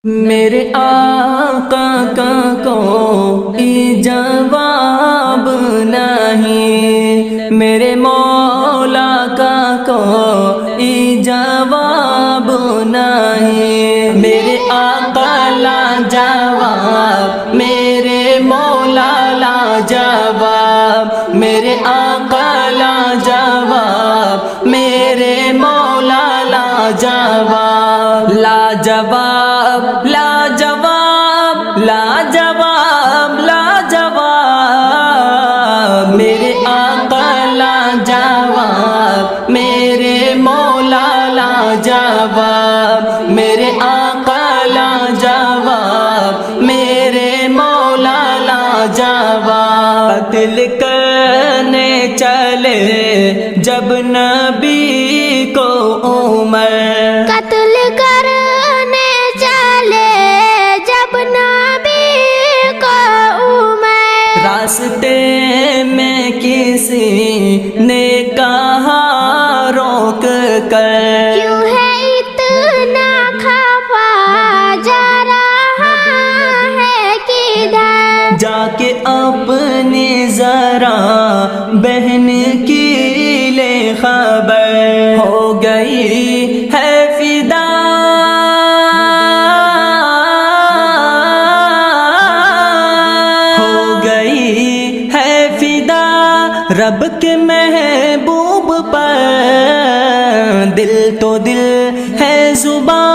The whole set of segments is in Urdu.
میرے آقا کا کوئی جواب نہیں، میرے مولا کا کوئی جواب نہیں، میرے آقا لاجواب، میرے مولا لاجواب، میرے آقا لاجواب، میرے مولا لاجواب، لاجواب لاجواب لاجواب لاجواب، میرے آقا لاجواب، میرے مولا لاجواب، میرے آقا لاجواب، میرے مولا لاجواب، قتل کرنے چلے جب نبی کو عمر، قتل کرنے چلے جب نبی کو عمر، راستے میں کسی نے کہا روک کر، کیوں ہے اتنا خفا جا رہا ہے کدھر، جا کے اپنی ذرا بہن کی لے خبر، ہو گئی ہے فدا ہو گئی ہے فدا رب کے محبوب پر، دل تو دل ہے زباں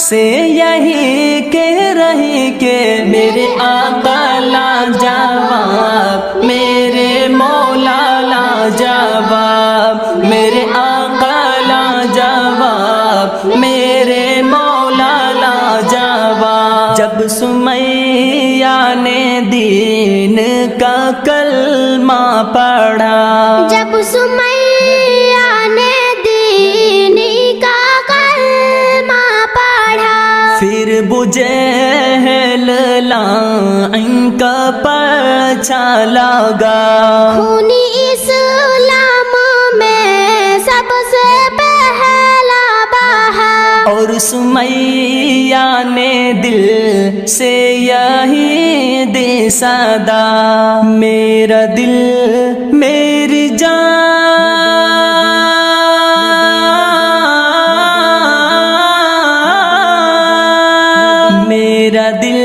سے یہی کہہ رہی کہ میرے آقا لاجواب، میرے مولا لاجواب، میرے آقا لاجواب، میرے مولا لاجواب، جب سمیہ نے دین کا کلمہ پڑھا، جب سمیہ نے دین کا کلمہ پڑھا، پھر بجہل لعن کا پرچا لگا، خونی اسلام میں سب سے پہلا بہا، اور سمیہ نے دل سے یہی دی صدا، میرا دل میری جان، میرا دل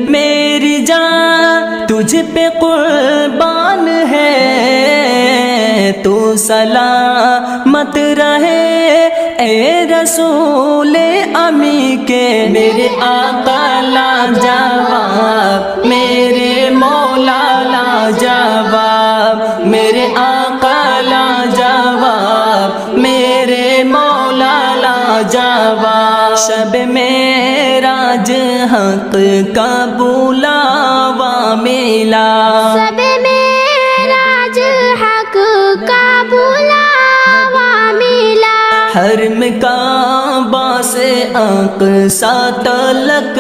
میری جان تجھ پہ قربان ہے، تو سلامت رہے اے رسول امی کے، میرے آقا لاجواب، میرے مولا لاجواب، میرے آقا لاجواب، میرے مولا لاجواب، شب معراج حق کا بلاوا ملا، شب معراج حق کا بلاوا ملا، حرم کعبہ سے اقصیٰ تلک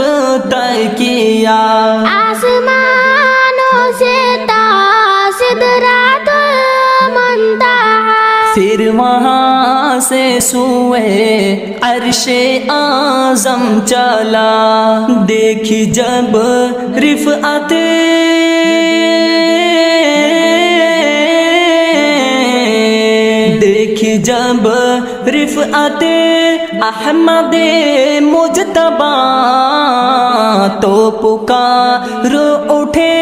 طے کیا، آسمانوں سے تا سدرۃ المنتہا، پھر وہاں سے سوئے عرش اعظم چلا، دیکھی جب رفعت دیکھی جب رفعت احمد مجتبی، تو پکار اٹھے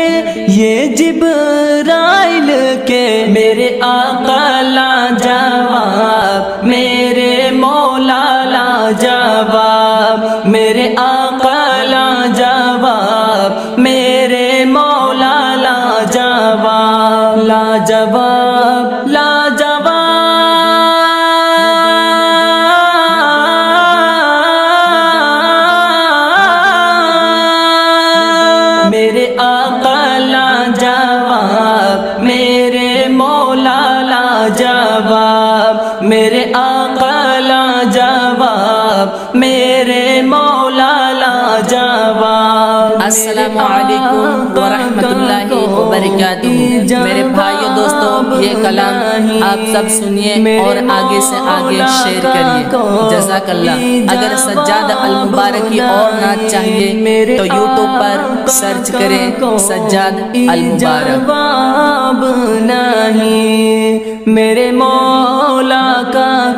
یہ جبرائیل کہ میرے آقا لاجواب، میرے مولا لاجواب، میرے آقا لاجواب، میرے مولا لاجواب، لاجواب لاجواب، میرے آقا لاجواب، میرے مولا لاجواب، میرے آقا لاجواب، میرے مولا لاجواب۔ السلام علیکم ورحمۃ اللہ وبرکاتہ۔ وبرکاتہ۔ میرے بھائیو دوستو، یہ کلام آپ سب سنیے اور آگے سے آگے شیئر کریے۔ جزاک اللہ۔ اگر سجاد المبارکی اور نعت چاہیے تو یوٹیوب پر سرچ کریں سجاد المبارک۔ جواب نہیں میرے مولا کا